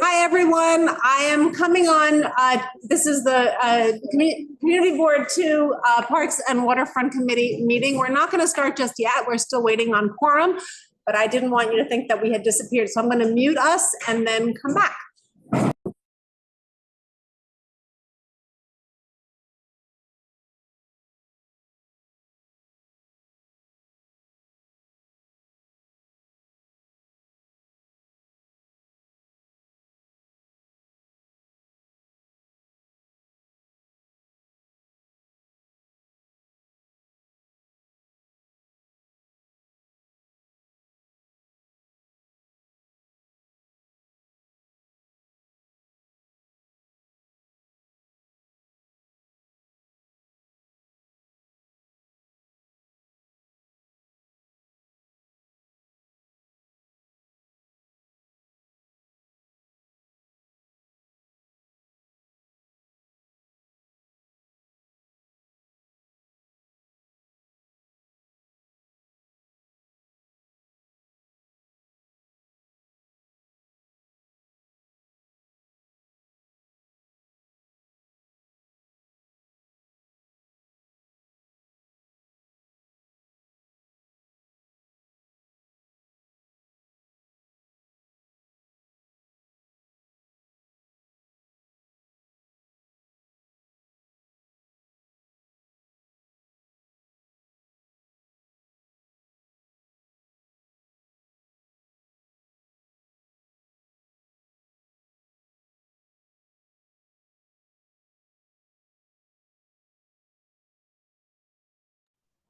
Hi, everyone. I am coming on. This is the Community Board 2 Parks and Waterfront Committee meeting. We're not going to start just yet. We're still waiting on quorum, but I didn't want you to think that we had disappeared. So I'm going to mute us and then come back.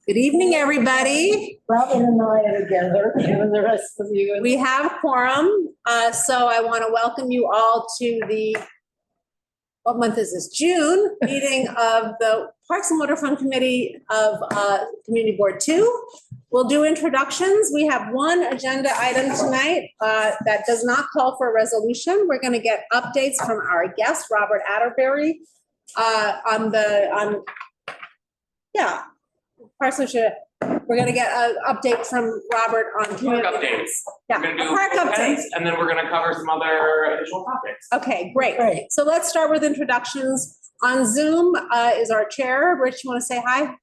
Good evening, everybody. Robin and I are together, and the rest of you. We have quorum, so I want to welcome you all to the, what month is this? June meeting of the Parks and Waterfront Committee of Community Board 2. We'll do introductions. We have one agenda item tonight that does not call for a resolution. We're going to get updates from our guest, Robert Atterbury, Parsonship. We're going to get an update from Robert on park updates. Yeah, we're going to do park updates, and then we're going to cover some other additional topics. Okay, great. So let's start with introductions. On Zoom is our chair. Rich, you want to say hi?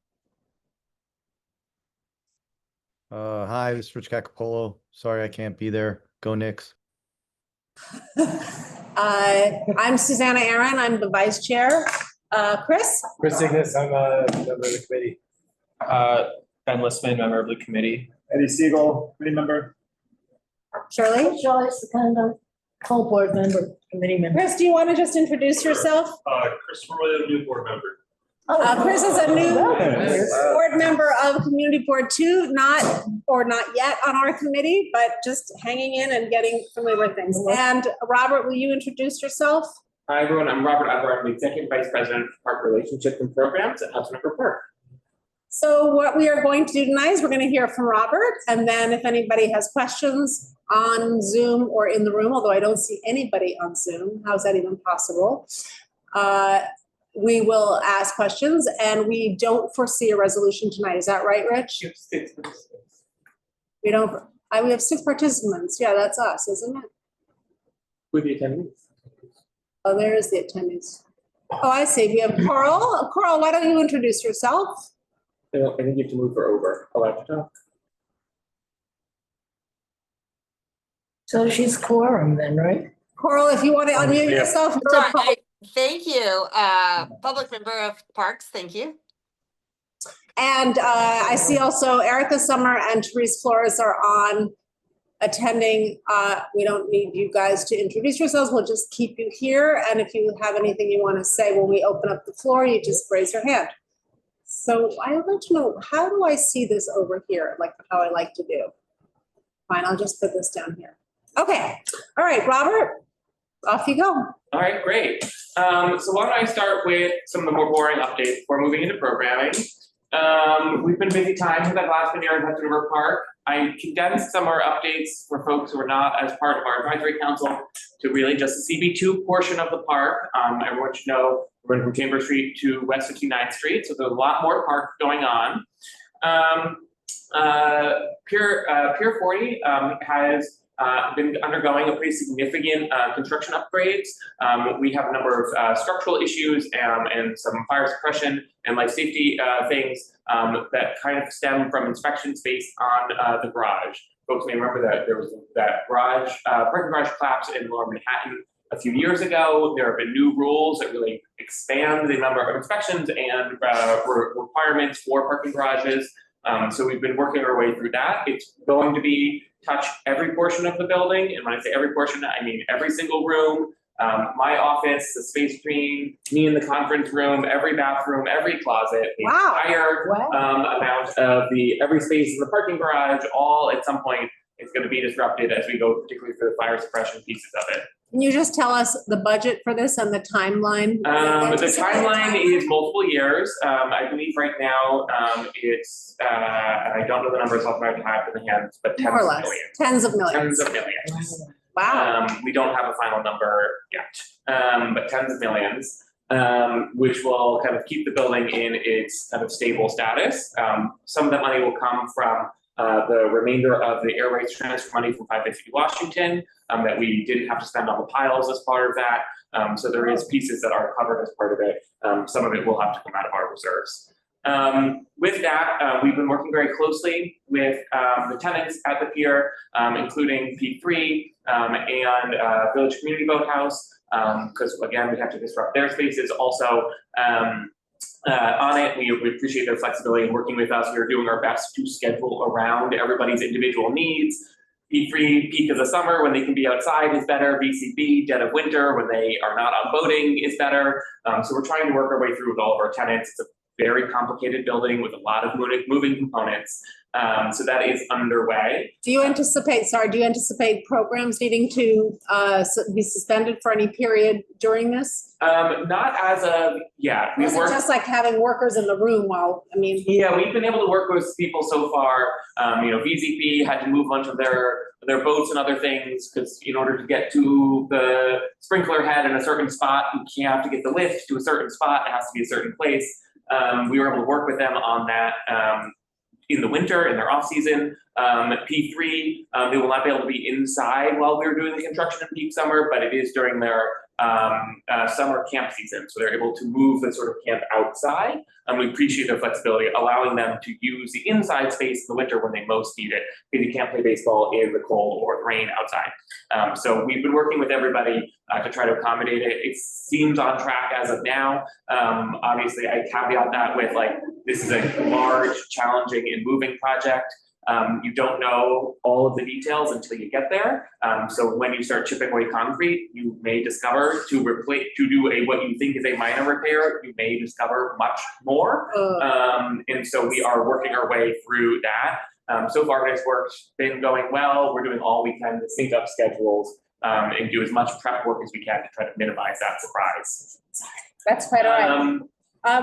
Hi, this is Rich Cacapolo. Sorry I can't be there. Go Knicks. I'm Susanna Aaron. I'm the vice chair. Chris Cygnus, I'm a member of the committee. Ben Listman, member of the committee. Eddie Siegel, committee member. Shirley Secunda, full board member, committee member. Chris, do you want to just introduce yourself? Christopher William, new board member. Chris is a new board member of Community Board 2, not yet on our committee, but just hanging in and getting familiar with things. And Robert, will you introduce yourself? Hi, everyone. I'm Robert Atterbury. I'm the Executive Vice President for Park Relationships and Programs at Hudson River Park. So what we are going to do tonight is we're going to hear from Robert, and then if anybody has questions on Zoom or in the room, although I don't see anybody on Zoom, how's that even possible? We will ask questions, and we don't foresee a resolution tonight. Is that right, Rich? You have 6 participants. We don't. We have 6 participants. Yeah, that's us, isn't it? With the attendees. Oh, there is the attendees. Oh, I see. We have Coral. Coral, why don't you introduce yourself? I think you have to move her over. Allowed to talk. So she's quorum then, right? Coral, if you want to unmute yourself. Thank you. Public member of Parks, thank you. And I see also Erica Summer and Therese Flores are on attending. We don't need you guys to introduce yourselves. We'll just keep you here. And if you have anything you want to say when we open up the floor, you just raise your hand. So I would like to know, how do I see this over here? Like how I like to do. Fine, I'll just put this down here. Okay. All right, Robert, off you go. All right, great. So why don't I start with some of the more boring updates before moving into programming. We've been busy times with that last video in Hudson River Park. I condensed some of our updates for folks who are not as part of our advisory council to really just the CB2 portion of the park. Everyone should know we're from Chamber Street to west 59th Street, so there's a lot more park going on. Pier 40 has been undergoing a pretty significant construction upgrades. We have a number of structural issues and some fire suppression and life safety things that kind of stem from inspections based on the garage. Folks may remember that there was that parking garage collapse in Lower Manhattan a few years ago. There have been new rules that really expand the number of inspections and requirements for parking garages. So we've been working our way through that. It's going to be touch every portion of the building. And when I say every portion, I mean every single room, my office, the space between me and the conference room, every bathroom, every closet, the entire amount of every space in the parking garage, all at some point is going to be disrupted as we go, particularly for the fire suppression pieces of it. Can you just tell us the budget for this and the timeline? The timeline is multiple years. I believe right now it's, and I don't know the numbers off my head in the hands, but More or less. Tens of millions. Tens of millions. Wow. We don't have a final number yet, but tens of millions, which will kind of keep the building in its kind of stable status. Some of that money will come from the remainder of the air rights transfer money from 550 Washington that we didn't have to spend on the piles as part of that. So there is pieces that are covered as part of it. Some of it will have to come out of our reserves. With that, we've been working very closely with the tenants at the pier, including P3 and Village Community Boathouse, because again, we have to disrupt their spaces. Also, on it, we appreciate their flexibility in working with us. We are doing our best to schedule around everybody's individual needs. P3, peak of the summer when they can be outside is better. VCB, dead of winter when they are not out boating is better. So we're trying to work our way through with all of our tenants. It's a very complicated building with a lot of moving components. So that is underway. Do you anticipate programs needing to be suspended for any period during this? Not as of yet. Is it just like having workers in the room Yeah, we've been able to work with people so far. VZP had to move a bunch of their boats and other things because in order to get to the sprinkler head in a certain spot, you have to get the lift to a certain spot. It has to be a certain place. We were able to work with them on that in the winter, in their off season. P3, they will not be able to be inside while we're doing the construction in peak summer, but it is during their summer camp season. So they're able to move the sort of camp outside. And we appreciate their flexibility, allowing them to use the inside space in the winter when they most need it, because you can't play baseball in the cold or the rain outside. So we've been working with everybody to try to accommodate it. It seems on track as of now. Obviously, I caveat that with this is a large, challenging, and moving project. You don't know all of the details until you get there. So when you start chipping away concrete, you may discover to do what you think is a minor repair, you may discover much more. And so we are working our way through that. So far this work's been going well. We're doing all we can to sync up schedules and do as much prep work as we can to try to minimize that surprise. That's quite all right.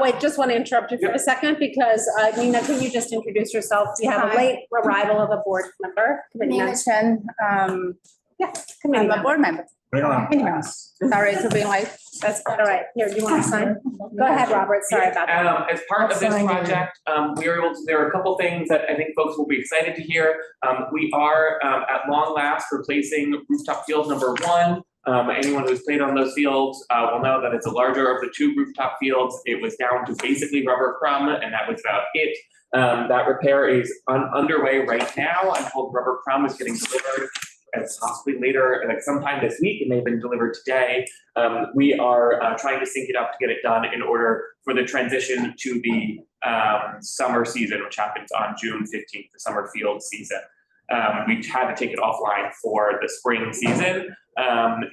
Wait, just want to interrupt you for a second because Nina, can you just introduce yourself? We have a late arrival of a board member. Nina Chen, I'm a board member. Sorry to be late. That's quite all right. Here, do you want to sign? Go ahead, Robert. Sorry about that. As part of this project, there are a couple things that I think folks will be excited to hear. We are at long last replacing rooftop field number 1. Anyone who's played on those fields will know that it's a larger of the 2 rooftop fields. It was down to basically rubber crumb, and that was about it. That repair is underway right now. I'm told rubber crumb is getting delivered as possibly later, sometime this week. It may have been delivered today. We are trying to sync it up to get it done in order for the transition to the summer season, which happens on June 15th, the summer field season. We had to take it offline for the spring season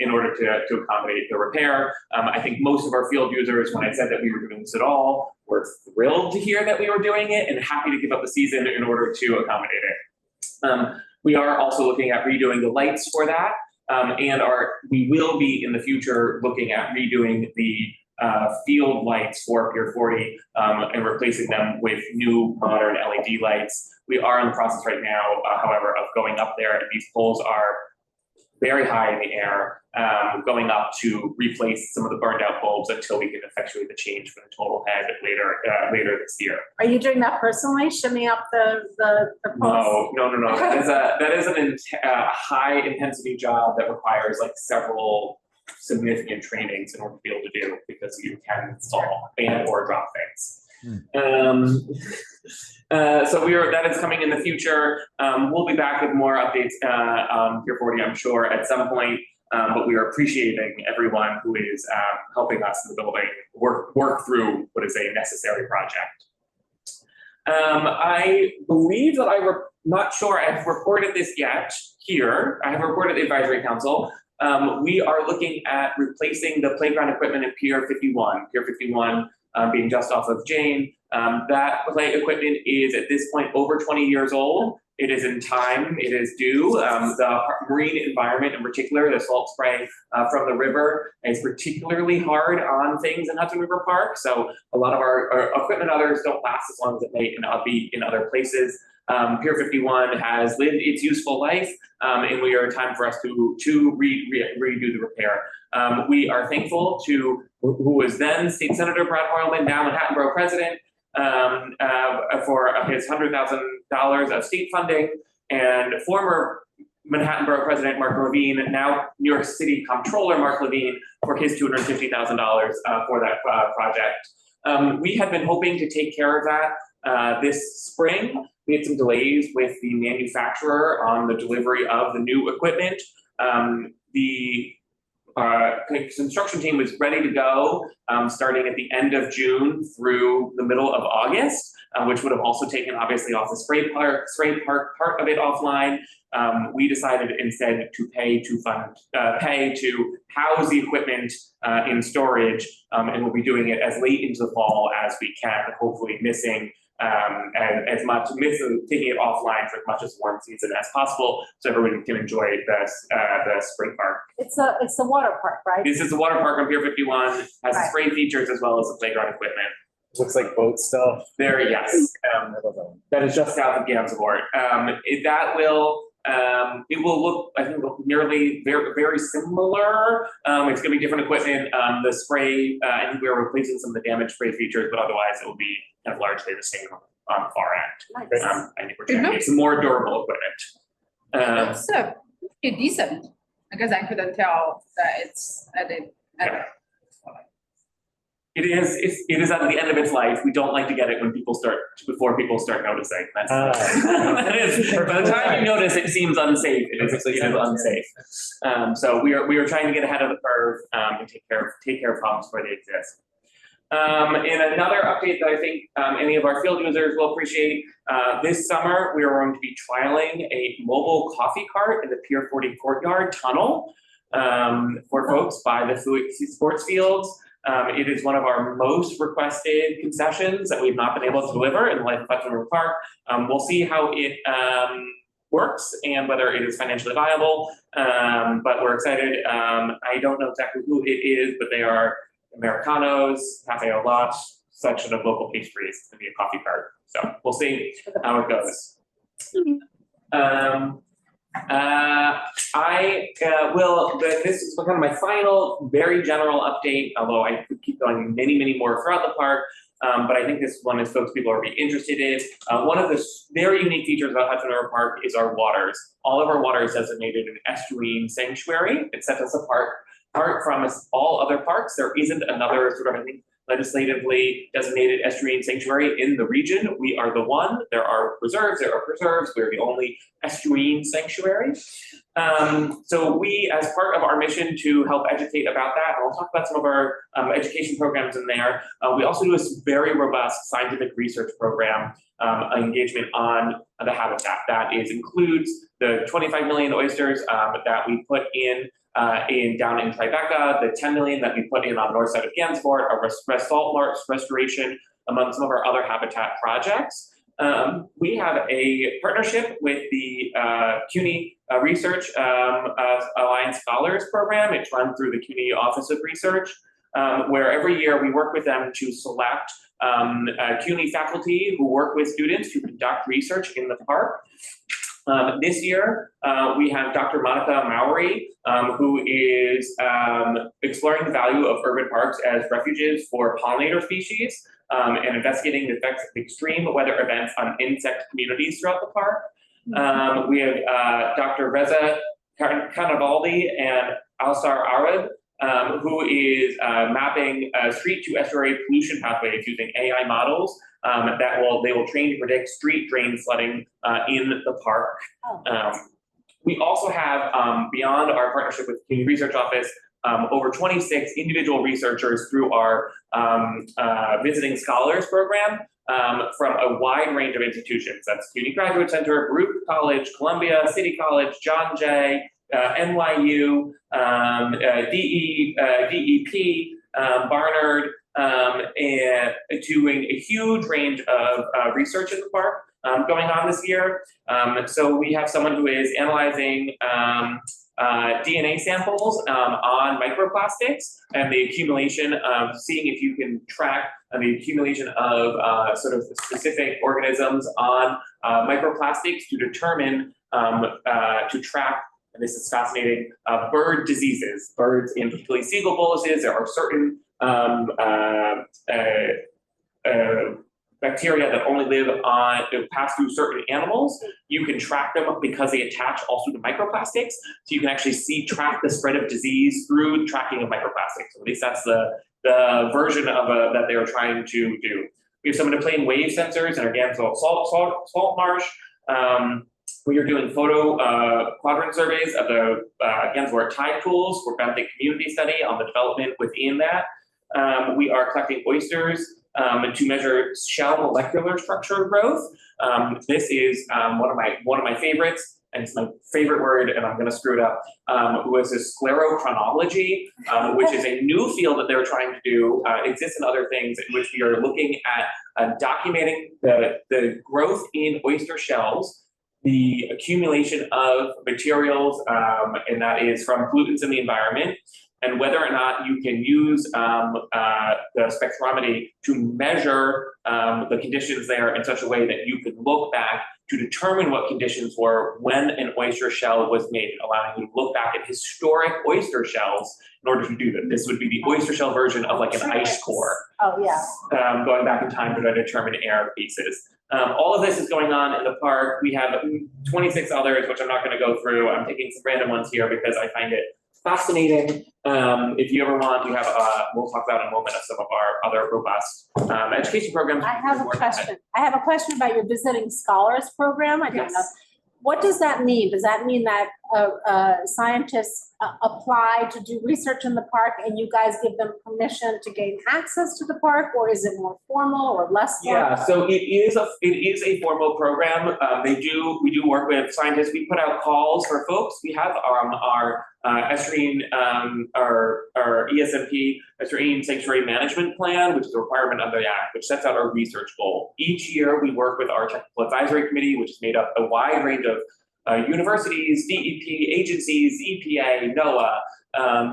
in order to accommodate the repair. I think most of our field users, when I said that we were doing this at all, were thrilled to hear that we were doing it and happy to give up the season in order to accommodate it. We are also looking at redoing the lights for that, and we will be in the future looking at redoing the field lights for Pier 40 and replacing them with new modern LED lights. We are in the process right now, however, of going up there, and these poles are very high in the air, going up to replace some of the burned out bulbs until we can effectuate the change for the total head later this year. Are you doing that personally, shimming up the poles? No. That is a high intensity job that requires like several significant trainings in order to be able to do, because you can install and or drop things. So that is coming in the future. We'll be back with more updates on Pier 40, I'm sure, at some point. But we are appreciating everyone who is helping us in the building work through what is a necessary project. I believe that I'm not sure I've reported this yet here. I have reported the advisory council. We are looking at replacing the playground equipment in Pier 51. Pier 51 being just off of Jane. That play equipment is at this point over 20 years old. It is in time, it is due. The marine environment in particular, the salt spray from the river is particularly hard on things in Hudson River Park. So a lot of our equipment others don't last as long as it may be in other places. Pier 51 has lived its useful life, and we are time for us to redo the repair. We are thankful to who was then State Senator Brad Hoylman, now Manhattan Borough President, for his $100,000 of state funding, and former Manhattan Borough President Mark Levine, now New York City Comptroller Mark Levine, for his $250,000 for that project. We had been hoping to take care of that this spring. We had some delays with the manufacturer on the delivery of the new equipment. The construction team was ready to go starting at the end of June through the middle of August, which would have also taken obviously off the spray park part of it offline. We decided instead to pay to house the equipment in storage, and we'll be doing it as late into the fall as we can, hopefully taking it offline for as much as warm season as possible, so everyone can enjoy the spring park. It's the water park, right? This is the water park on Pier 51, has the spray features as well as the playground equipment. Looks like boat stuff. There, yes. That is just south of Gansevoort. It will look, I think, nearly very similar. It's going to be different equipment. The spray, I think we are replacing some of the damaged spray features, but otherwise it will be kind of largely the same on the far end. Nice. I think we're trying to get some more durable equipment. It's pretty decent, because I couldn't tell that it's at it. It is at the end of its life. We don't like to get it before people start noticing. That is, by the time you notice, it seems unsafe. It is unsafe. So we are trying to get ahead of the curve and take care of problems before they exist. And another update that I think any of our field users will appreciate, this summer we are going to be trialing a mobile coffee cart in the Pier 40 courtyard tunnel for folks by the sports fields. It is one of our most requested concessions that we've not been able to deliver in the life of Hudson River Park. We'll see how it works and whether it is financially viable, but we're excited. I don't know exactly who it is, but they are Americanos, Cafe Au Lait, section of local pastries. It's gonna be a coffee cart. So we'll see how it goes. This is kind of my final, very general update, although I could keep going many more throughout the park. But I think this one is folks people are interested in. One of the very unique features about Hudson River Park is our waters. All of our water is designated an estuarine sanctuary. It sets us apart from all other parks. There isn't another sort of, I think, legislatively designated estuarine sanctuary in the region. We are the one. There are reserves, we're the only estuarine sanctuary. So we, as part of our mission to help educate about that, and we'll talk about some of our education programs in there, we also do a very robust scientific research program engagement on the habitat. That includes the 25 million oysters that we put in down in Tribeca, the 10 million that we put in on the north side of Gansevoort, our salt marsh restoration, among some of our other habitat projects. We have a partnership with the CUNY Research Alliance Scholars Program. It's run through the CUNY Office of Research, where every year we work with them to select CUNY faculty who work with students to conduct research in the park. This year, we have Dr. Monica Mowry, who is exploring the value of urban parks as refuges for pollinator species and investigating the effects of extreme weather events on insect communities throughout the park. We have Dr. Reza Kanavaldi and Alsar Arab, who is mapping street to estuary pollution pathways using AI models they will train to predict street drain flooding in the park. We also have, beyond our partnership with the Community Research Office, over 26 individual researchers through our Visiting Scholars program from a wide range of institutions. That's CUNY Graduate Center, Baruch College, Columbia, City College, John Jay, NYU, DEP, Barnard, and doing a huge range of research in the park going on this year. So we have someone who is analyzing DNA samples on microplastics and the accumulation of seeing if you can track the accumulation of sort of specific organisms on microplastics to determine, to track, and this is fascinating, bird diseases, birds, and particularly seagull boluses. There are certain bacteria that only live on, pass through certain animals. You can track them because they attach also to microplastics. So you can actually track the spread of disease through tracking of microplastics. At least that's the version of that they are trying to do. We have some interplane wave sensors and again, salt marsh. We are doing photo quadrant surveys of the Gainsborough tide pools for benthic community study on the development within that. We are collecting oysters to measure shell molecular structure growth. This is one of my favorites, and it's my favorite word, and I'm going to screw it up. Was this sclerochronology, which is a new field that they're trying to do. It exists in other things in which we are looking at documenting the growth in oyster shells, the accumulation of materials, and that is from pollutants in the environment, and whether or not you can use the spectrometry to measure the conditions there in such a way that you can look back to determine what conditions were when an oyster shell was made, allowing you to look back at historic oyster shells in order to do that. This would be the oyster shell version of like an ice core. Oh, yeah. Going back in time to determine air pieces. All of this is going on in the park. We have 26 others, which I'm not going to go through. I'm taking some random ones here because I find it fascinating. If you ever want, we have we'll talk about in a moment of some of our other robust education programs. I have a question. I have a question about your Visiting Scholars program. I don't know. What does that mean? Does that mean that scientists apply to do research in the park and you guys give them permission to gain access to the park, or is it more formal or less formal? Yeah, so it is a formal program. We do work with scientists. We put out calls for folks. We have our estuarine, our ESMP, Estuarine Sanctuary Management Plan, which is a requirement under the Act, which sets out our research goal. Each year, we work with our Technical Advisory Committee, which is made up a wide range of universities, DEP agencies, EPA, NOAA,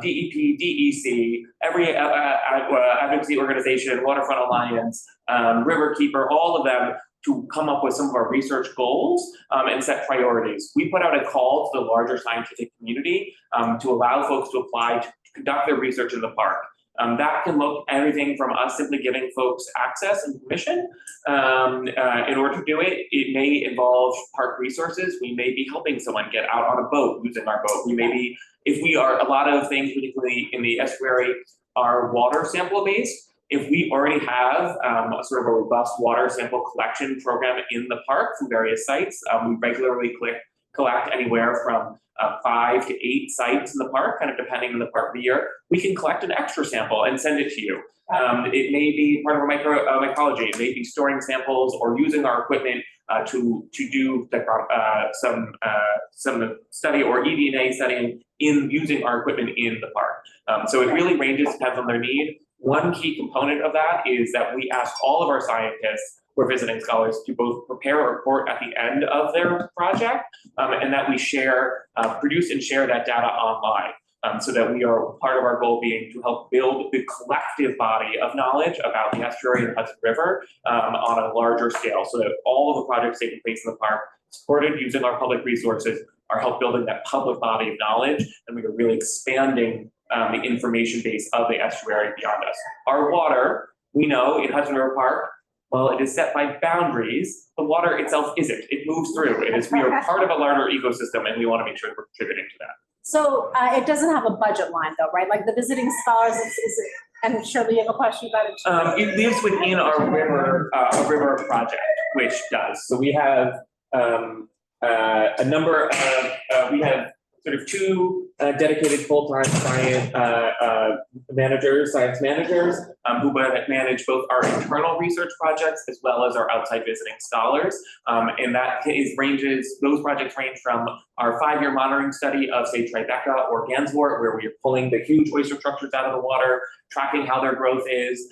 DEP, DEC, every advocacy organization, Waterfront Alliance, Riverkeeper, all of them, to come up with some of our research goals and set priorities. We put out a call to the larger scientific community to allow folks to apply to conduct their research in the park. That can look everything from us simply giving folks access and permission. In order to do it, it may involve park resources. We may be helping someone get out on a boat using our boat. We may be, if we are, a lot of things, particularly in the estuary, are water sample based. If we already have a sort of a robust water sample collection program in the park from various sites, we regularly collect anywhere from 5 to 8 sites in the park, kind of depending on the part of the year. We can collect an extra sample and send it to you. It may be part of our microecology. It may be storing samples or using our equipment to do some study or eDNA studying in using our equipment in the park. So it really ranges, depends on their need. One key component of that is that we ask all of our scientists who are visiting scholars to both prepare a report at the end of their project and that we produce and share that data online. So that we are part of our goal being to help build the collective body of knowledge about the estuary and Hudson River on a larger scale, so that all of the projects taking place in the park supported using our public resources, are help building that public body of knowledge, and we are really expanding the information base of the estuary beyond us. Our water, we know in Hudson River Park, well, it is set by boundaries. The water itself isn't. It moves through. We are part of a larger ecosystem, and we want to make sure we're contributing to that. So it doesn't have a budget line though, right? Like the visiting scholars, and Shirley, you have a question about it too? It lives within our river project, which does. So we have a number of, we have sort of two dedicated full-time science managers who manage both our internal research projects as well as our outside visiting scholars. And those projects range from our 5-year monitoring study of, say, Tribeca or Ganswort, where we are pulling the huge oyster structures out of the water, tracking how their growth is,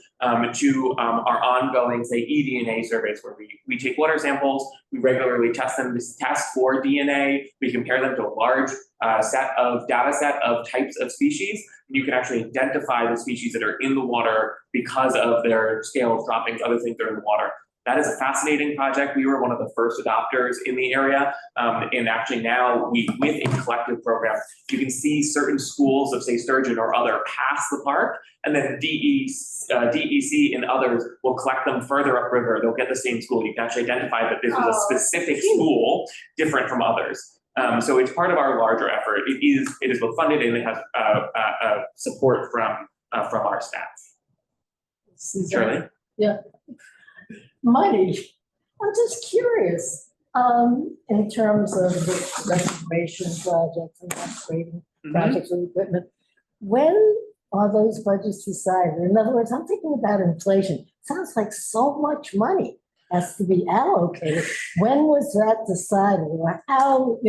to our ongoing, say, eDNA surveys, where we take water samples, we regularly test them, test for DNA, we compare them to a large data set of types of species, and you can actually identify the species that are in the water because of their scale of droppings, other things that are in the water. That is a fascinating project. We were one of the first adopters in the area. And actually now with a collective program, you can see certain schools of, say, sturgeon or other past the park, and then DEC and others will collect them further upriver. They'll get the same school. You can actually identify that this was a specific school different from others. So it's part of our larger effort. It is both funded and it has support from our staff. Shirley? Yeah. Money. I'm just curious, in terms of the restoration projects and upgrading projects and equipment, when are those budgets decided? In other words, I'm thinking about inflation. Sounds like so much money has to be allocated. When was that decided? Or how,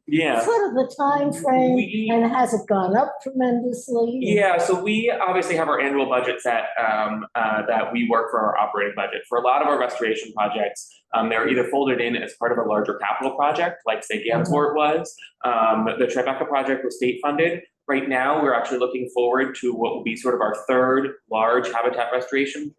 Yeah. sort of the time frame, and has it gone up tremendously? Yeah, so we obviously have our annual budget set that we work for our operating budget. For a lot of our restoration projects, they're either folded in as part of a larger capital project, like say Ganswort was. The Tribeca project was state funded. Right now, we're actually looking forward to what will be sort of our third large habitat restoration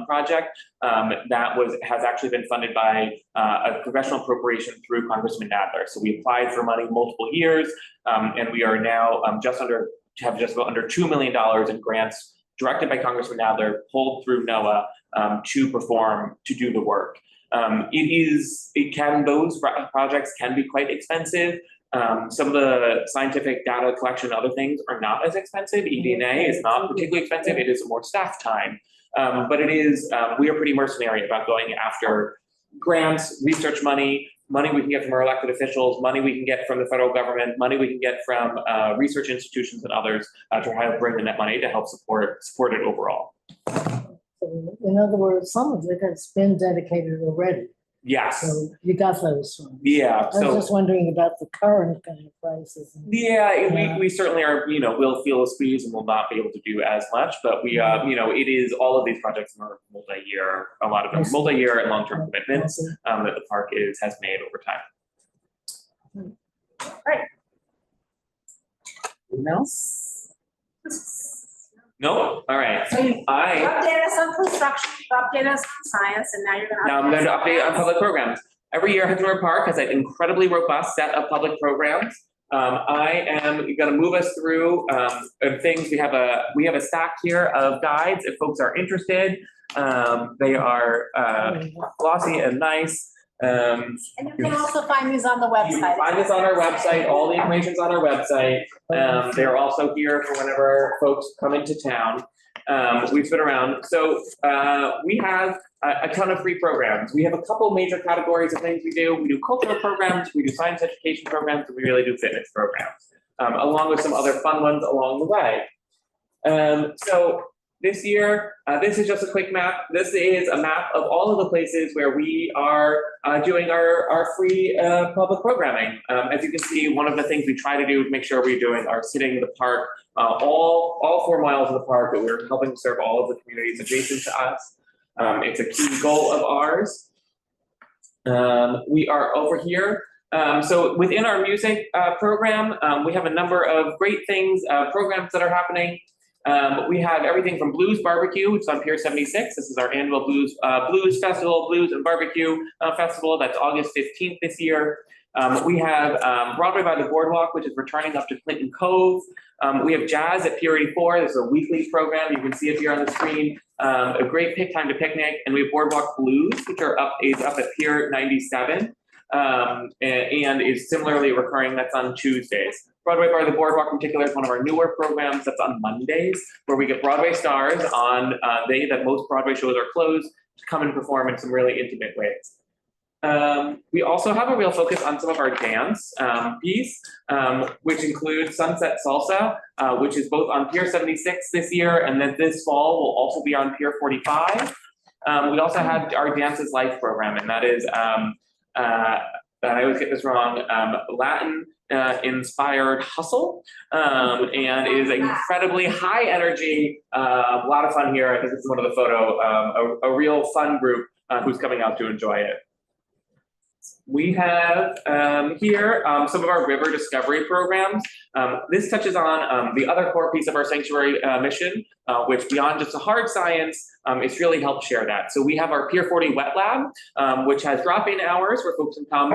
project that has actually been funded by a congressional appropriation through Congressman Nadler. So we applied for money multiple years, and we are now just about under $2 million in grants directed by Congressman Nadler, pulled through NOAA to do the work. Those projects can be quite expensive. Some of the scientific data collection, other things are not as expensive. eDNA is not particularly expensive. It is more staff time. But it is, we are pretty mercenary about going after grants, research money we can get from our elected officials, money we can get from the federal government, money we can get from research institutions and others to try to bring in that money to help support it overall. So, in other words, some of it has been dedicated already. Yes. So you got those funds. Yeah. I was just wondering about the current kind of prices. Yeah, we certainly are, we'll feel a squeeze and we'll not be able to do as much, but we, it is, all of these projects are multi-year, a lot of them multi-year and long-term commitments that the park has made over time. Right. Anything else? No? All right. So you update us on construction, update us on science, and now you're going to Now I'm going to update on public programs. Every year, Hudson River Park has an incredibly robust set of public programs. I am going to move us through things. We have a stack here of guides if folks are interested. They are glossy and nice. and you can also find these on the website. You can find this on our website. All the information's on our website. They're also here for whenever folks come into town. We've been around. So we have a ton of free programs. We have a couple major categories of things we do. We do cultural programs, we do science education programs, and we really do fitness programs, along with some other fun ones along the way. So this year, this is just a quick map. This is a map of all of the places where we are doing our free public programming. As you can see, one of the things we try to do to make sure we're doing our sitting in the park, all 4 miles of the park, that we're helping to serve all of the communities adjacent to us. It's a key goal of ours. We are over here. So within our music program, we have a number of great things, programs that are happening. We have everything from Blues Barbecue, which is on Pier 76. This is our annual Blues Festival, Blues and Barbecue Festival. That's August 15th this year. We have Broadway by the Boardwalk, which is returning up to Clinton Cove. We have Jazz at Pier 84. This is a weekly program. You can see it here on the screen. A great time to picnic. And we have Boardwalk Blues, which is up at Pier 97 and is similarly recurring. That's on Tuesdays. Broadway by the Boardwalk in particular is one of our newer programs. That's on Mondays, where we get Broadway stars on day that most Broadway shows are closed to come and perform in some really intimate ways. We also have a real focus on some of our dance piece, which includes Sunset Salsa, which is both on Pier 76 this year, and then this fall will also be on Pier 45. We also have our Dances Life program, and that is, I always get this wrong, Latin inspired hustle, and is incredibly high energy, a lot of fun here. I think this is one of the photo, a real fun group who's coming out to enjoy it. We have here some of our river discovery programs. This touches on the other core piece of our sanctuary mission, which beyond just a hard science, it's really helped share that. So we have our Pier 40 Wet Lab, which has drop-in hours where folks can come,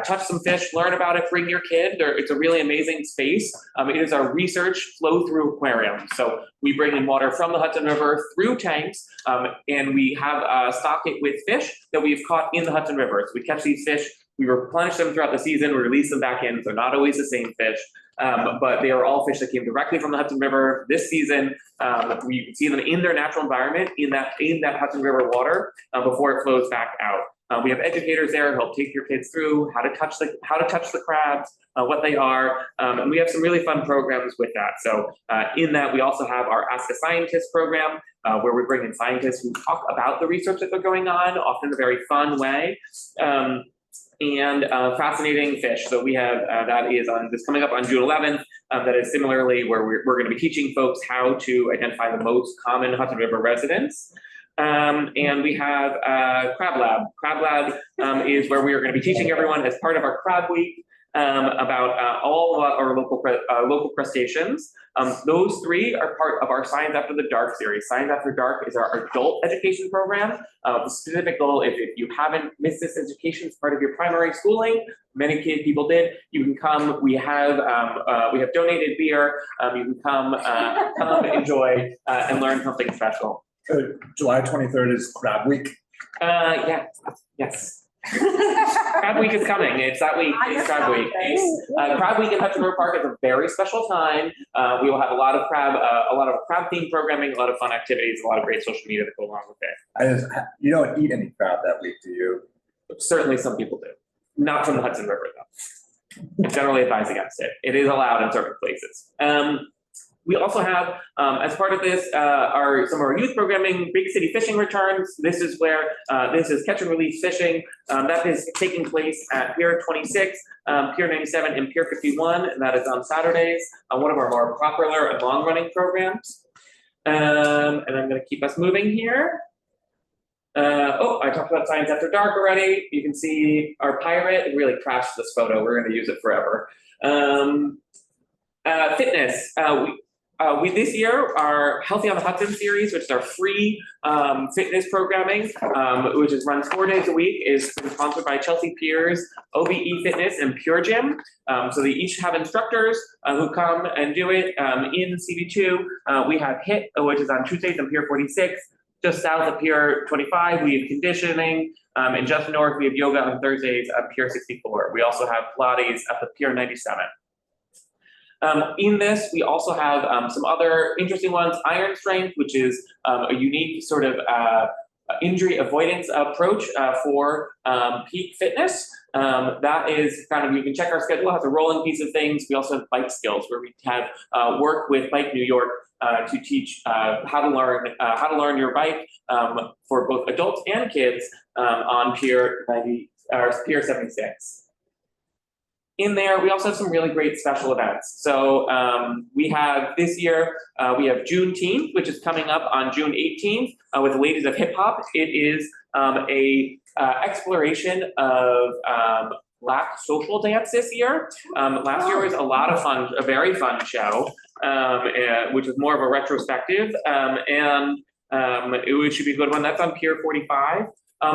touch some fish, learn about it, bring your kid. It's a really amazing space. It is our research flow-through aquarium. So we bring in water from the Hudson River through tanks, and we have stock it with fish that we've caught in the Hudson River. So we catch these fish, we replenish them throughout the season, we release them back in. They're not always the same fish, but they are all fish that came directly from the Hudson River this season. You can see them in their natural environment in that Hudson River water before it flows back out. We have educators there who help take your kids through how to touch the crabs, what they are, and we have some really fun programs with that. So in that, we also have our Ask a Scientist program, where we bring in scientists who talk about the research that they're going on, often in a very fun way. And fascinating fish. So we have that is on this coming up on June 11th. That is similarly where we're going to be teaching folks how to identify the most common Hudson River residents. And we have Crab Lab. Crab Lab is where we are going to be teaching everyone as part of our Crab Week about all of our local crustaceans. Those three are part of our Science After the Dark series. Science After Dark is our adult education program. The specific goal, if you haven't missed this education as part of your primary schooling, many people did, you can come. We have donated beer. You can come enjoy and learn something special. July 23rd is Crab Week. Yeah, yes. Crab Week is coming. It's that week. It's Crab Week. Crab Week in Hudson River Park is a very special time. We will have a lot of crab themed programming, a lot of fun activities, a lot of great social media that go along with it. You don't eat any crab that week, do you? Certainly, some people do. Not from the Hudson River, though. I generally advise against it. It is allowed in certain places. We also have, as part of this, some of our youth programming, Big City Fishing returns. This is where, this is catch and release fishing. That is taking place at Pier 26, Pier 97, and Pier 51, and that is on Saturdays. One of our more popular and long-running programs. And I'm gonna keep us moving here. I talked about Science After Dark already. You can see our pirate. It really crashed this photo. We're gonna use it forever. Fitness. We this year our Healthy on the Hudson series, which is our free fitness programming, which runs 4 days a week, is sponsored by Chelsea Piers, OBE Fitness, and Pure Gym. So they each have instructors who come and do it. In CB2, we have HIIT, which is on Tuesdays on Pier 46. Just south of Pier 25, we have conditioning, and just north, we have yoga on Thursdays at Pier 64. We also have Pilates at the Pier 97. In this, we also have some other interesting ones. Iron Strength, which is a unique sort of injury avoidance approach for peak fitness. That is kind of, you can check our schedule, it has a rolling piece of things. We also have Bike Skills, where we have work with Bike New York to teach how to learn your bike for both adults and kids on Pier 76. In there, we also have some really great special events. So we have this year, we have Juneteenth, which is coming up on June 18th with the Ladies of Hip Hop. It is a exploration of Black social dance this year. Last year was a lot of fun, a very fun show. which is more of a retrospective, it should be a good one. That's on Pier 45.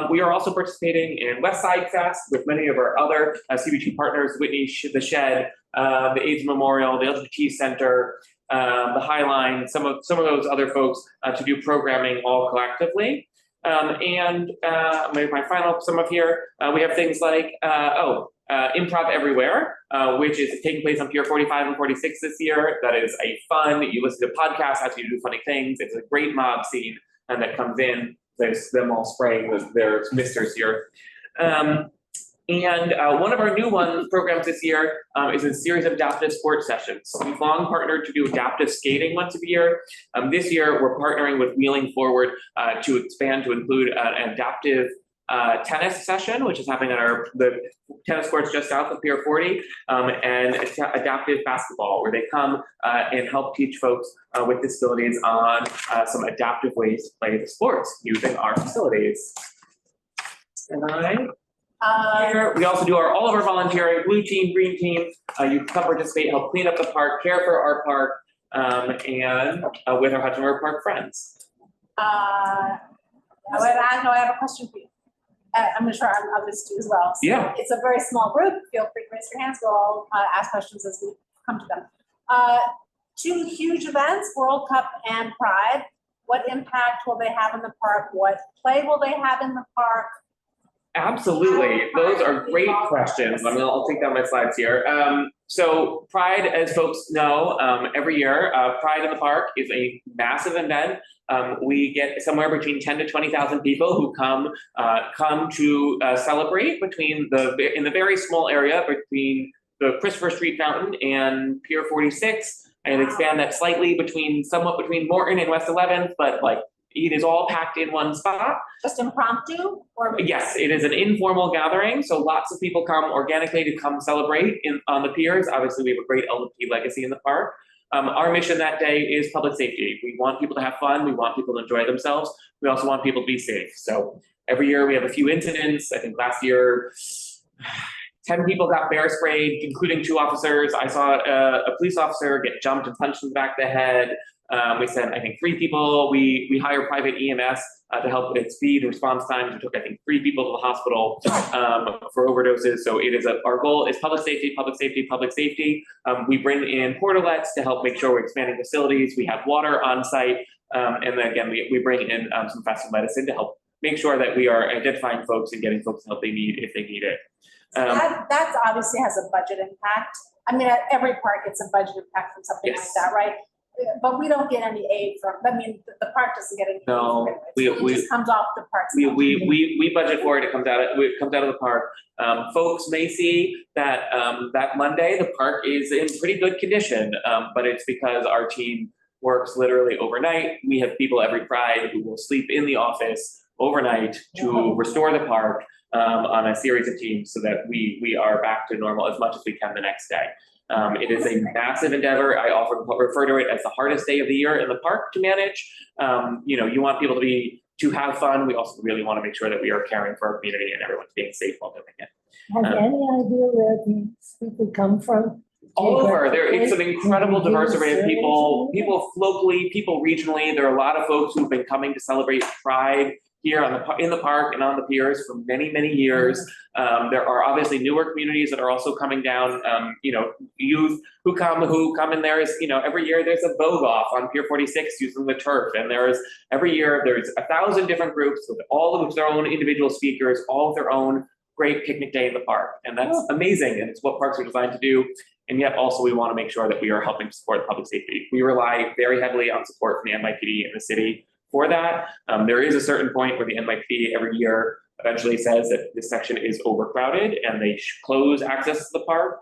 We are also participating in West Side Fest with many of our other CB2 partners, Whitney, the Shed, the AIDS Memorial, the LGBT Center, the Highline, some of those other folks to do programming all collectively. My final sum up here, we have things like, Improv Everywhere, which is taking place on Pier 45 and 46 this year. That is a fun, you listen to podcasts as you do funny things. It's a great mob scene that comes in. There's them all spraying their misters here. One of our new programs this year is a series of adaptive sports sessions. We've long partnered to do adaptive skating once a year. This year, we're partnering with Wheeling Forward to expand to include an adaptive tennis session, which is happening at the tennis courts just south of Pier 40, and adaptive basketball, where they come and help teach folks with disabilities on some adaptive ways to play the sports using our facilities. Here, we also do all of our volunteering, blue team, green team. You can come participate, help clean up the park, care for our park, and with our Hudson River Park friends. I have a question for you. I'm sure others do as well. So yeah. It's a very small group. Feel free to raise your hands. We'll all ask questions as we come to them. Two huge events, World Cup and Pride. What impact will they have in the park? What play will they have in the park? Absolutely. Those are great questions. I'll take down my slides here. So Pride, as folks know, every year, Pride in the Park is a massive event. We get somewhere between 10 to 20,000 people who come to celebrate in the very small area between the Christopher Street Fountain and Pier 46, and expand that slightly somewhat between Morton and West 11th, but like it is all packed in one spot. Just impromptu? Yes, it is an informal gathering, so lots of people come organically to come celebrate on the piers. Obviously, we have a great LGBT legacy in the park. Our mission that day is public safety. We want people to have fun. We want people to enjoy themselves. We also want people to be safe. So every year we have a few incidents. I think last year, 10 people got bear sprayed, including 2 officers. I saw a police officer get jumped and punched in the back of the head. We sent, I think, 3 people. We hired private EMS to help with speed response times. We took, I think, 3 people to the hospital for overdoses. So it is our goal is public safety, public safety, public safety. We bring in portalets to help make sure we're expanding facilities. We have water on site. And then again, we bring in some fast medicine to help make sure that we are identifying folks and getting folks the help they need if they need it. That obviously has a budget impact. I mean, at every park gets a budget impact from something like that, right? But we don't get any aid from, the park doesn't get any aid. No, it just comes off the park's budget. We budget for it. It comes out of the park. Folks may see that that Monday the park is in pretty good condition, but it's because our team works literally overnight. We have people every Pride who will sleep in the office overnight to restore the park on a series of teams so that we are back to normal as much as we can the next day. It is a massive endeavor. I often refer to it as the hardest day of the year in the park to manage. You want people to have fun. We also really want to make sure that we are caring for our community and everyone's being safe while doing it. Have you any idea where these people come from? All over. It's an incredible diverse array of people locally, people regionally. There are a lot of folks who've been coming to celebrate Pride here in the park and on the piers for many, many years. There are obviously newer communities that are also coming down, youth who come in there is, every year there's a Vogue off on Pier 46 using the turf. And every year there's 1,000 different groups with all of their own individual speakers, all of their own great picnic day in the park. And that's amazing. And it's what parks are designed to do. And yet also we want to make sure that we are helping support public safety. We rely very heavily on support from the NYPD in the city for that. There is a certain point where the NYPD every year eventually says that this section is overcrowded and they close access to the park.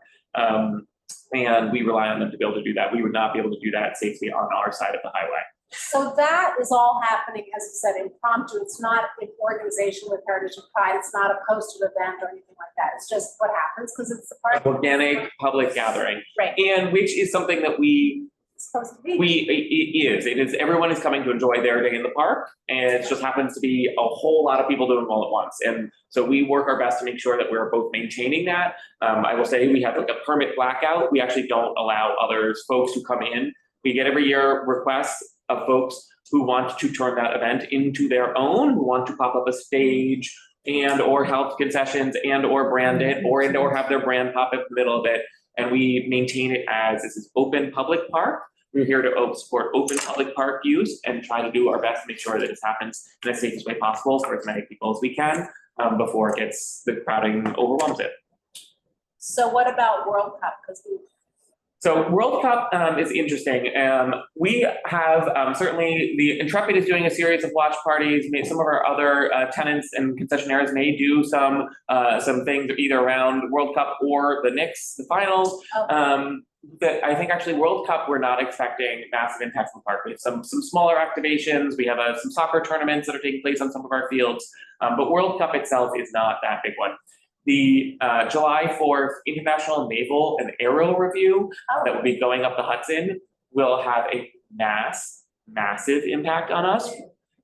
And we rely on them to be able to do that. We would not be able to do that safely on our side of the highway. So that is all happening, as you said, impromptu. It's not an organization with Heritage and Pride. It's not a posted event or anything like that. It's just what happens because it's the park. Organic public gathering. Right. And which is something that it's supposed to be. It is everyone is coming to enjoy their day in the park, and it just happens to be a whole lot of people doing it all at once. And so we work our best to make sure that we're both maintaining that. I will say we have like a permit blackout. We actually don't allow folks who come in We get every year requests of folks who want to turn that event into their own, who want to pop up a stage and or health concessions and or brand it or have their brand pop up in the middle of it. And we maintain it as this is open public park. We're here to support open public park use and try to do our best to make sure that this happens in the safest way possible for as many people as we can before it gets the crowding overwhelms it. So what about World Cup? So World Cup is interesting. We have certainly the Intrepid is doing a series of watch parties. Some of our other tenants and concessionaires may do some things either around World Cup or the Knicks, the finals. That I think actually World Cup we're not expecting massive impacts on the park. We have some smaller activations. We have some soccer tournaments that are taking place on some of our fields, but World Cup itself is not that big one. The July 4th International Naval and Aero Review that will be going up the Hudson will have a massive impact on us.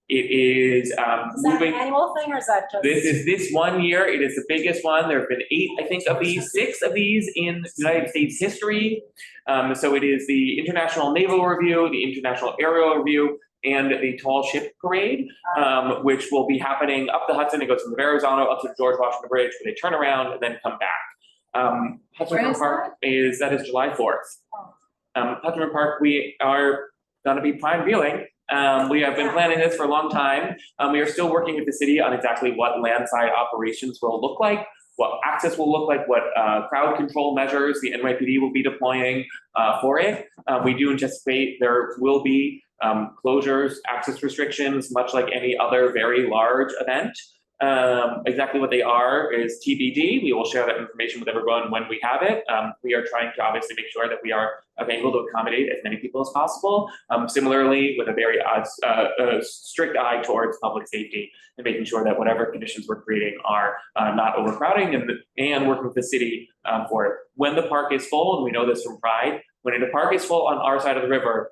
It is Is that an annual thing or is that just? This is this 1 year. It is the biggest one. There have been 8, I think, of these, 6 of these in United States history. So it is the International Naval Review, the International Aero Review, and the Tall Ship Parade, which will be happening up the Hudson. It goes from the Verrazano up to the George Washington Bridge, where they turn around and then come back. Hudson River Park is July 4th. Hudson River Park, we are going to be prime viewing. We have been planning this for a long time. We are still working with the city on exactly what landside operations will look like, what access will look like, what crowd control measures the NYPD will be deploying for it. We do anticipate there will be closures, access restrictions, much like any other very large event. Exactly what they are is TBD. We will share that information with everyone when we have it. We are trying to obviously make sure that we are able to accommodate as many people as possible. Similarly, with a very strict eye towards public safety and making sure that whatever conditions we're creating are not overcrowding and working with the city for it. When the park is full, and we know this from Pride, when the park is full on our side of the river,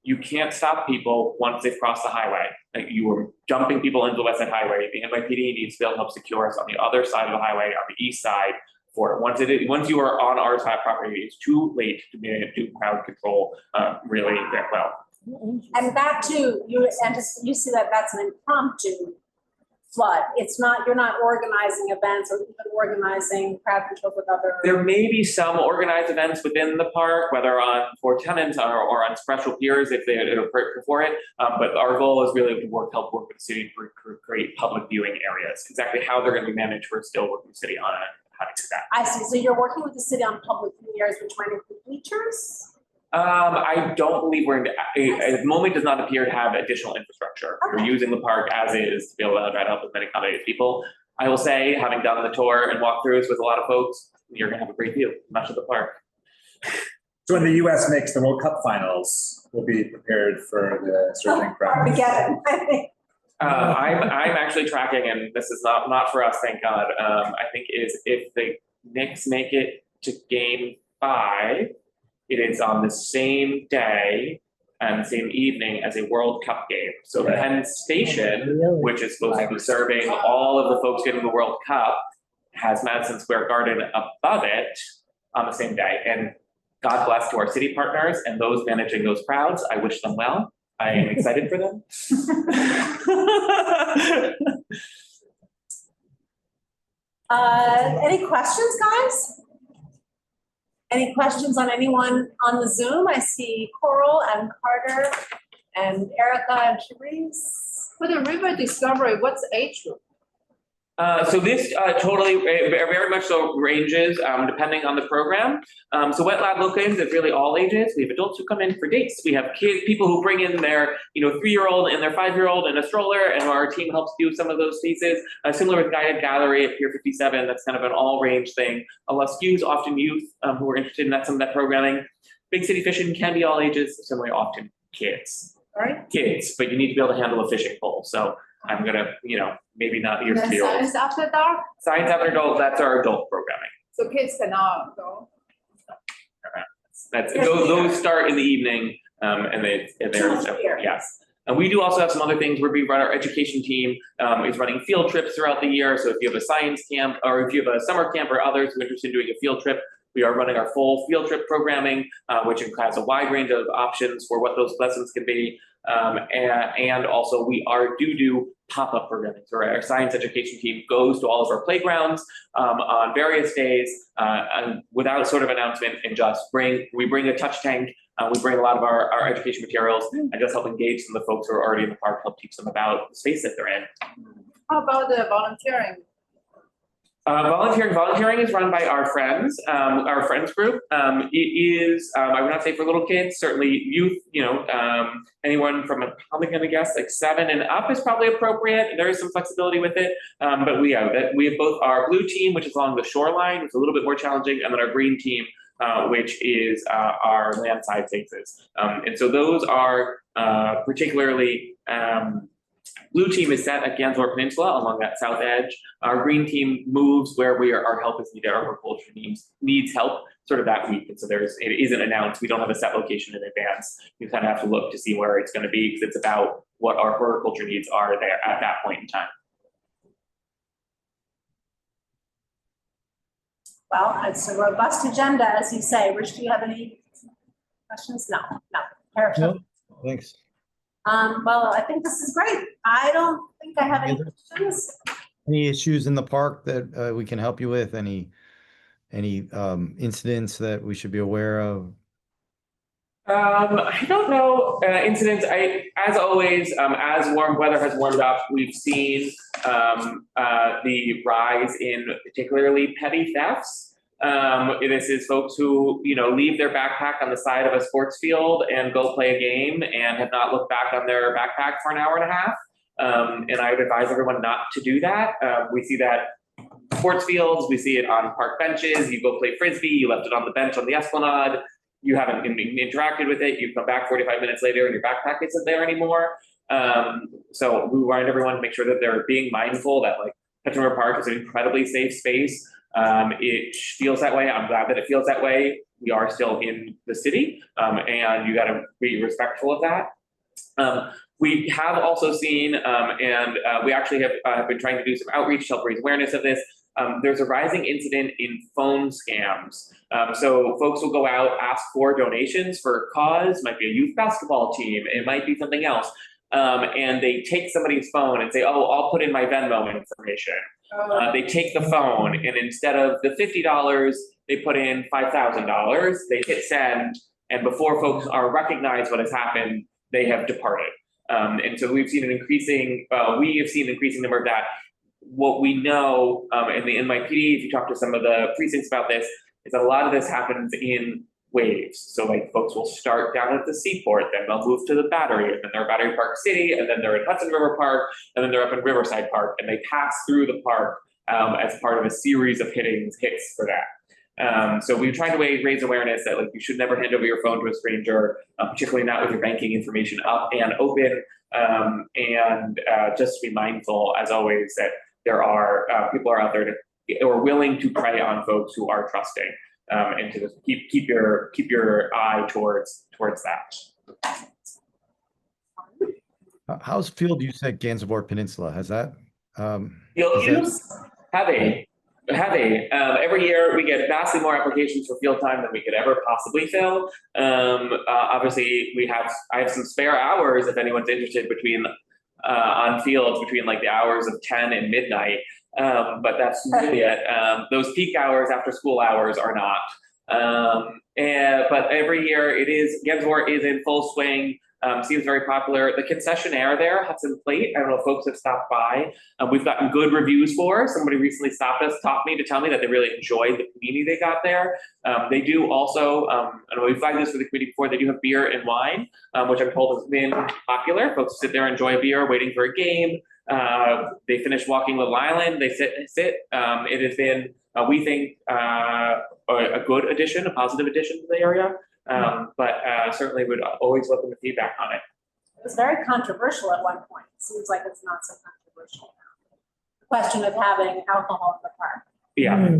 you can't stop people once they've crossed the highway. Like you were dumping people into the West Side Highway. The NYPD needs to be able to help secure us on the other side of the highway, on the east side. For it. Once you are on our side property, it's too late to be able to do crowd control really that well. And that too, you see that that's an impromptu flood. It's not, you're not organizing events or even organizing crowd control with other. There may be some organized events within the park, whether for tenants or on special piers if they are for it. But our goal is really to help work with the city to create public viewing areas. Exactly how they're going to be managed, we're still working with the city on how to do that. I see. So you're working with the city on public viewing areas, which might include bleachers? I don't believe we're at the moment does not appear to have additional infrastructure. Okay. We're using the park as is to be able to try to help as many accommodated people. I will say, having done the tour and walkthroughs with a lot of folks, you're gonna have a great view, much of the park. So when the US makes the World Cup finals, we'll be prepared for the surging crowd. Armageddon, I think. I'm actually tracking, and this is not for us, thank God. I think is if the Knicks make it to Game 5, it is on the same day and the same evening as a World Cup game. So Penn Station, which is supposed to be serving all of the folks getting the World Cup, has Madison Square Garden above it on the same day. And God bless to our city partners and those managing those crowds. I wish them well. I am excited for them. Any questions, guys? Any questions on anyone on the Zoom? I see Coral and Carter and Erica and Therese. For the river discovery, what's the age group? So this totally, very much so ranges depending on the program. So Wet Lab Look-ins is really all ages. We have adults who come in for dates. We have kids, people who bring in their 3-year-old and their 5-year-old in a stroller, and our team helps do some of those pieces. Similar with Guided Gallery at Pier 57, that's kind of an all-range thing. SKUs, often youth who are interested in some of that programming. Big City Fishing can be all ages, similarly often kids. All right. Kids, but you need to be able to handle a fishing pole. So I'm gonna, maybe not years to be old. Science After Dark? Science After Adult, that's our adult programming. So kids cannot go. Those start in the evening, and they're yes. And we do also have some other things where we run. Our education team is running field trips throughout the year. So if you have a science camp or if you have a summer camp or others who are interested in doing a field trip, We are running our full field trip programming, which has a wide range of options for what those lessons can be. And also we do pop-up programming. So our science education team goes to all of our playgrounds on various days and without sort of announcement, and we bring a touch tank. We bring a lot of our education materials and just help engage some of the folks who are already in the park, help teach them about the space that they're in. How about the volunteering? Volunteering is run by our friends group. It is, I would not say for little kids, certainly youth, anyone from, I'm probably gonna guess like 7 and up is probably appropriate. There is some flexibility with it. But we have both our blue team, which is along the shoreline, which is a little bit more challenging, and then our green team, which is our landside spaces. And so those are particularly, blue team is set at Gansevoort Peninsula along that south edge. Our green team moves where our help is needed. Our horticulture needs help sort of that week. And so it isn't announced. We don't have a set location in advance. You kind of have to look to see where it's going to be, because it's about what our horticulture needs are there at that point in time. Well, it's a robust agenda, as you say. Rich, do you have any questions? No. Eric? No, thanks. Well, I think this is great. I don't think I have any questions. Any issues in the park that we can help you with? Any incidents that we should be aware of? I don't know incidents. As always, as warm weather has warmed up, we've seen the rise in particularly petty thefts. This is folks who, leave their backpack on the side of a sports field and go play a game and have not looked back on their backpack for an hour and a half. And I would advise everyone not to do that. We see that sports fields, we see it on park benches. You go play Frisbee, you left it on the bench on the Esplanade, you haven't interacted with it, you've come back 45 minutes later and your backpack isn't there anymore. So we remind everyone to make sure that they're being mindful that Hudson River Park is an incredibly safe space. It feels that way. I'm glad that it feels that way. We are still in the city, and you got to be respectful of that. We have also seen, and we actually have been trying to do some outreach to help raise awareness of this. There's a rising incident in phone scams. So folks will go out, ask for donations for a cause, might be a youth basketball team, it might be something else. And they take somebody's phone and say, oh, I'll put in my Venmo information. They take the phone, and instead of the $50, they put in $5,000. They hit send, and before folks are recognized what has happened, they have departed. And so we've seen an increasing number of that. What we know in the NYPD, if you talk to some of the precincts about this, is that a lot of this happens in waves. So folks will start down at the Seaport, then they'll move to the Battery, and then they're Battery Park City, and then they're in Hudson River Park, and then they're up in Riverside Park, and they pass through the park as part of a series of hits for that. So we've tried to raise awareness that you should never hand over your phone to a stranger, particularly not with your banking information up and open, and just to be mindful, as always, that there are people are out there who are willing to prey on folks who are trusting. And to just keep your eye towards that. How's field use at Gansevoort Peninsula? Has that? Field use? Heavy. Every year we get vastly more applications for field time than we could ever possibly fill. Obviously I have some spare hours if anyone's interested on fields between the hours of 10 and midnight. But that's really it. Those peak hours after school hours are not. But every year Gansevoort is in full swing. Seems very popular. The concessionaire there, Hudson Plate, I don't know if folks have stopped by. We've gotten good reviews for. Somebody recently taught me to tell me that they really enjoyed the community they got there. They do also, I don't know, we've flagged this for the community before, they do have beer and wine, which I'm told has been popular. Folks sit there, enjoy a beer, waiting for a game. They finish walking Little Island, they sit. It has been, we think, a good addition, a positive addition to the area. But certainly would always welcome the feedback on it. It was very controversial at one point. It seems like it's not so controversial now. The question of having alcohol in the park. Yeah.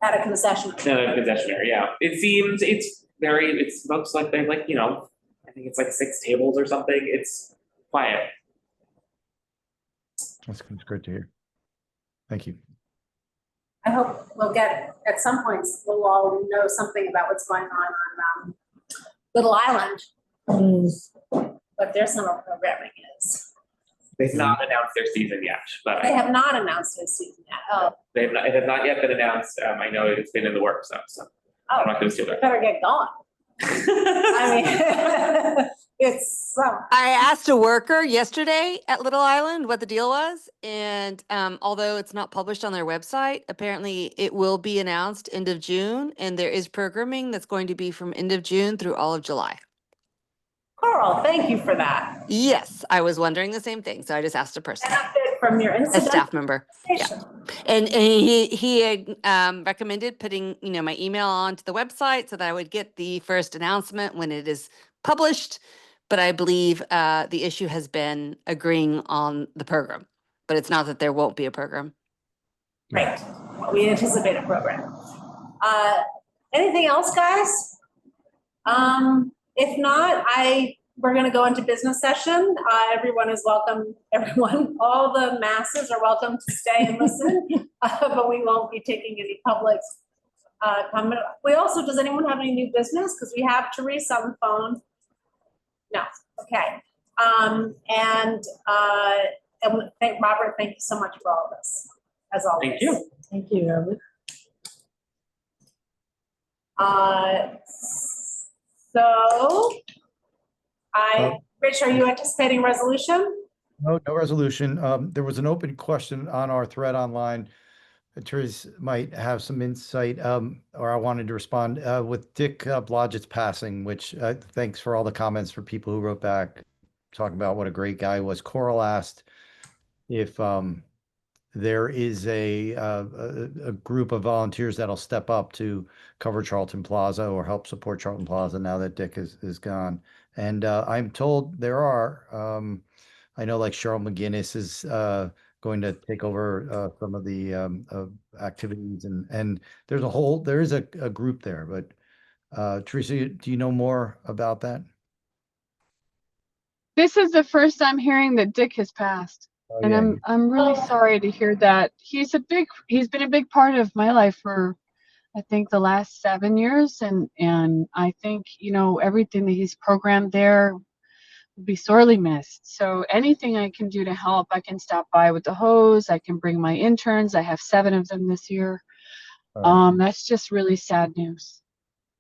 At a concessionaire. At a concessionaire, yeah. It looks like they I think it's 6 tables or something. It's quiet. That's great to hear. Thank you. I hope we'll get, at some points, we'll all know something about what's going on Little Island, what their summer programming is. They've not announced their season yet, but They have not announced their season yet. Oh, it has not yet been announced. I know it's been in the works, so I'm not gonna steal we that. better get going. I mean, it's, I asked a worker yesterday at Little Island what the deal was, and although it's not published on their website, apparently it will be announced end of June, and there is programming that's going to be from end of June through all of July. Carl, thank you for that. Yes, I was wondering the same thing, so I just asked a person, An update from your a incident staff member. station. And he had recommended putting, my email onto the website so that I would get the first announcement when it is published. But I believe the issue has been agreeing on the program, but it's not that there won't be a program. Right, we anticipate a program. Anything else, guys? If not, we're gonna go into business session. Everyone is welcome, all the masses are welcome to stay and listen, but we won't be taking any public comment. We also, does anyone have any new business? Because we have Teresa on the phone. No, okay. And Robert, thank you so much for all this, as always. Thank you. Thank you, Robert. So, Rich, are you anticipating resolution? No resolution. There was an open question on our thread online. Teresa might have some insight, or I wanted to respond with Dick Blodgett's passing, which thanks for all the comments for people who wrote back talking about what a great guy he was. Coral asked if there is a group of volunteers that'll step up to cover Charlton Plaza or help support Charlton Plaza now that Dick is gone. And I'm told there are. I know like Cheryl McGinnis is going to take over some of the activities, and there is a group there. But Teresa, do you know more about that? This is the first I'm hearing that Dick has passed. Oh, And yeah. I'm really sorry to hear that. He's been a big part of my life for I think the last 7 years, and I think everything that he's programmed there will be sorely missed. So anything I can do to help, I can stop by with the hose, I can bring my interns. I have 7 of them this year. That's just really sad news.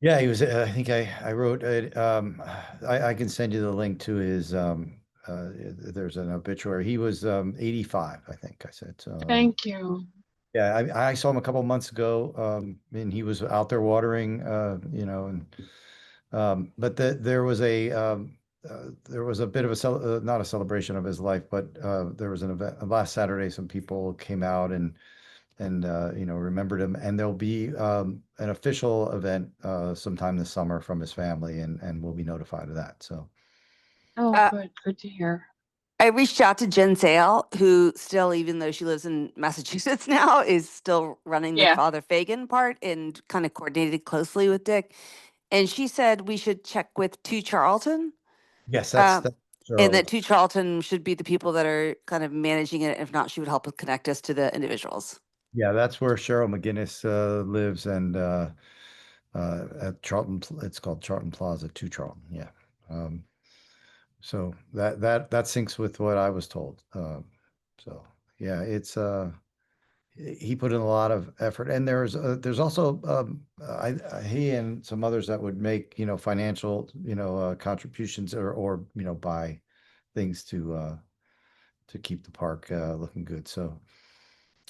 Yeah, he was. I think I wrote it. I can send you the link to his. There's an obituary. He was 85, I think I said. So Thank you. yeah, I saw him a couple of months ago, and he was out there watering, but there was a bit of a not a celebration of his life, but there was an event last Saturday. Some people came out and remembered him, and there'll be an official event sometime this summer from his family, and we'll be notified of that. So. Oh, good to hear. I reached out to Jen Sale, who still, even though she lives in Massachusetts now, is still running the Father Fagan part and kind of coordinated closely with Dick. And she said we should check with 2 Charlton. Yes, that's and that 2 Charlton should be the people that are kind of managing it. If not, she would help connect us to the individuals. Yeah, that's where Cheryl McGinnis lives, and at Charlton, it's called Charlton Plaza, 2 Charlton. Yeah. So that syncs with what I was told. So yeah, it's he put in a lot of effort, and there's also he and some others that would make financial contributions or buy things to keep the park looking good. So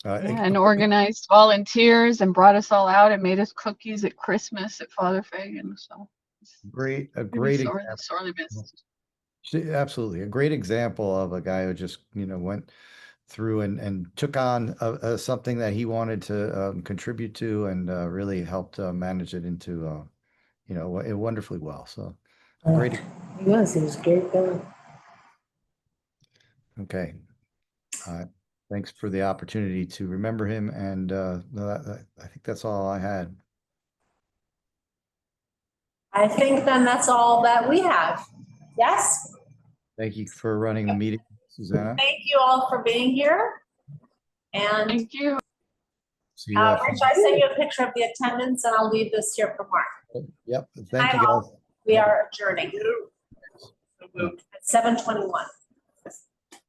and organized volunteers and brought us all out and made us cookies at Christmas at Father Fagan. So great sorely missed. Absolutely. A great example of a guy who just, went through and took on something that he wanted to contribute to, and really helped manage it into, wonderfully well. So great. He was a great guy. Okay. Thanks for the opportunity to remember him. And I think that's all I had. I think then that's all that we have. Yes? Thank you for running the meeting, Susanna. Thank you all for being here. And thank you. See you after. Rich, I sent you a picture of the attendance and I'll leave this here for Mark. Yep, thank you Hi, guys. all. We are adjourning at 7:21.